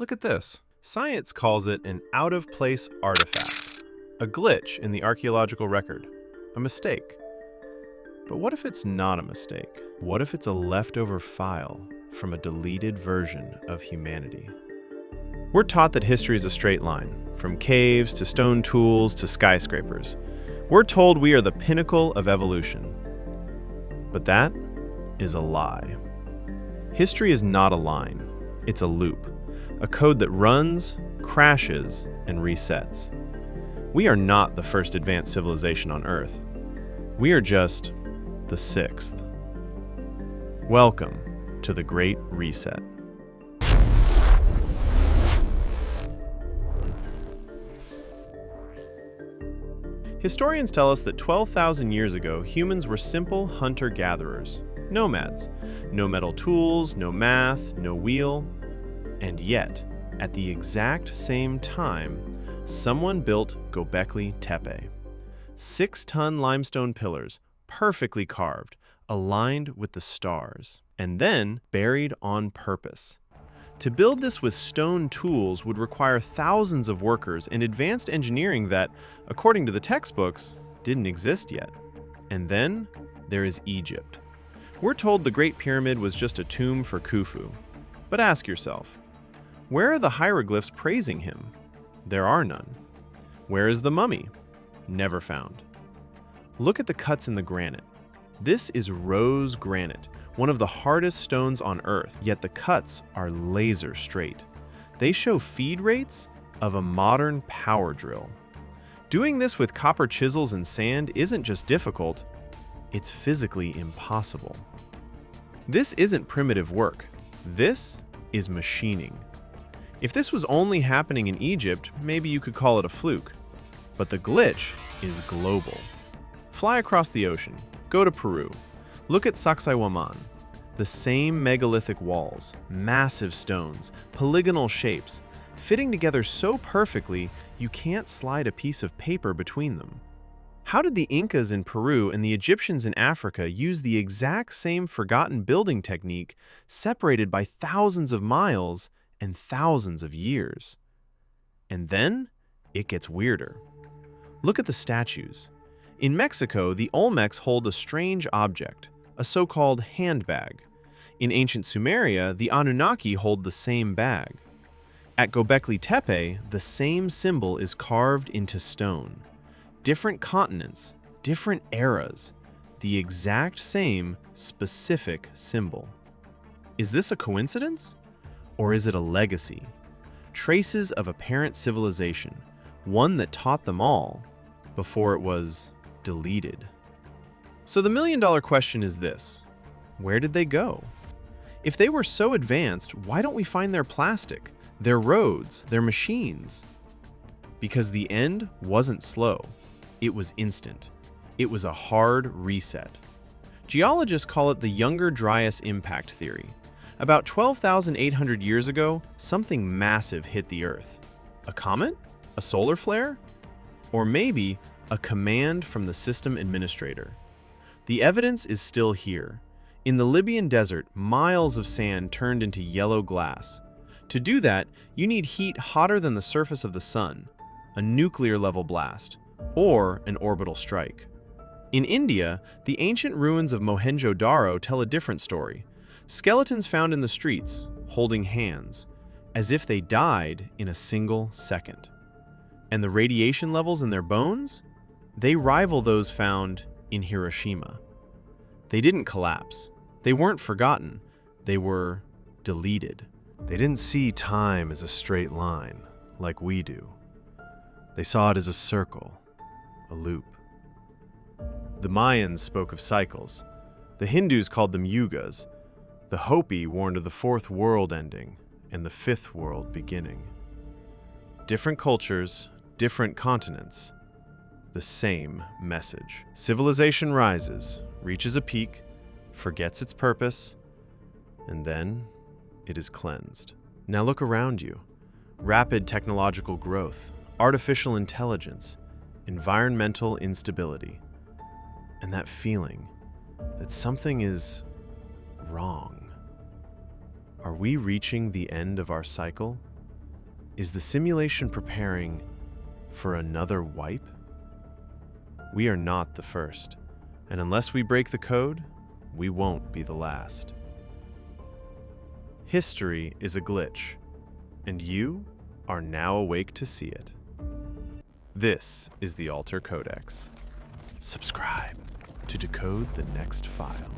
Look at this. Science calls it an out-of-place artifact, a glitch in the archaeological record, a mistake. But what if it's not a mistake? What if it's a leftover file from a deleted version of humanity? We're taught that history is a straight line, from caves to stone tools to skyscrapers. We're told we are the pinnacle of evolution. But that is a lie. History is not a line, it's a loop, a code that runs, crashes, and resets. We are not the first advanced civilization on Earth. We are just the sixth. Welcome to the Great Reset. Historians tell us that 12,000 years ago, humans were simple hunter-gatherers, nomads. No metal tools, no math, no wheel. And yet, at the exact same time, someone built Göbekli Tepe. 6-ton limestone pillars, perfectly carved, aligned with the stars, and then buried on purpose. To build this with stone tools would require thousands of workers and advanced engineering that, according to the textbooks, didn't exist yet. And then there is Egypt. We're told the Great Pyramid was just a tomb for Khufu. But ask yourself, where are the hieroglyphs praising him? There are none. Where is the mummy? Never found. Look at the cuts in the granite. This is rose granite, one of the hardest stones on Earth, yet the cuts are laser straight. They show feed rates of a modern power drill. Doing this with copper chisels and sand isn't just difficult, it's physically impossible. This isn't primitive work. This is machining. If this was only happening in Egypt, maybe you could call it a fluke. But the glitch is global. Fly across the ocean, go to Peru, look at Sacsayhuaman. The same megalithic walls, massive stones, polygonal shapes, fitting together so perfectly you can't slide a piece of paper between them. How did the Incas in Peru and the Egyptians in Africa use the exact same forgotten building technique separated by thousands of miles and thousands of years? And then it gets weirder. Look at the statues. In Mexico, the Olmecs hold a strange object, a so-called handbag. In ancient Sumeria, the Anunnaki hold the same bag. At Göbekli Tepe, the same symbol is carved into stone. Different continents, different eras, the exact same specific symbol. Is this a coincidence? Or is it a legacy? Traces of a parent civilization, one that taught them all before it was deleted. So the million-dollar question is this: where did they go? If they were so advanced, why don't we find their plastic, their roads, their machines? Because the end wasn't slow. It was instant. It was a hard reset. Geologists call it the Younger Dryas impact theory. About 12,800 years ago, something massive hit the Earth. A comet? A solar flare? Or maybe a command from the system administrator. The evidence is still here. In the Libyan Desert, miles of sand turned into yellow glass. To do that, you need heat hotter than the surface of the sun, a nuclear-level blast, or an orbital strike. In India, the ancient ruins of Mohenjo-daro tell a different story. Skeletons found in the streets, holding hands, as if they died in a single second. And the radiation levels in their bones? They rival those found in Hiroshima. They didn't collapse. They weren't forgotten. They were deleted. They didn't see time as a straight line, like we do. They saw it as a circle, a loop. The Mayans spoke of cycles. The Hindus called them yugas. The Hopi warned of the fourth world ending and the fifth world beginning. Different cultures, different continents, the same message. Civilization rises, reaches a peak, forgets its purpose, and then it is cleansed. Now look around you. Rapid technological growth, artificial intelligence, environmental instability, and that feeling that something is wrong. Are we reaching the end of our cycle? Is the simulation preparing for another wipe? We are not the first, and unless we break the code, we won't be the last. History is a glitch, and you are now awake to see it. This is the Alter Codex. Subscribe to decode the next file.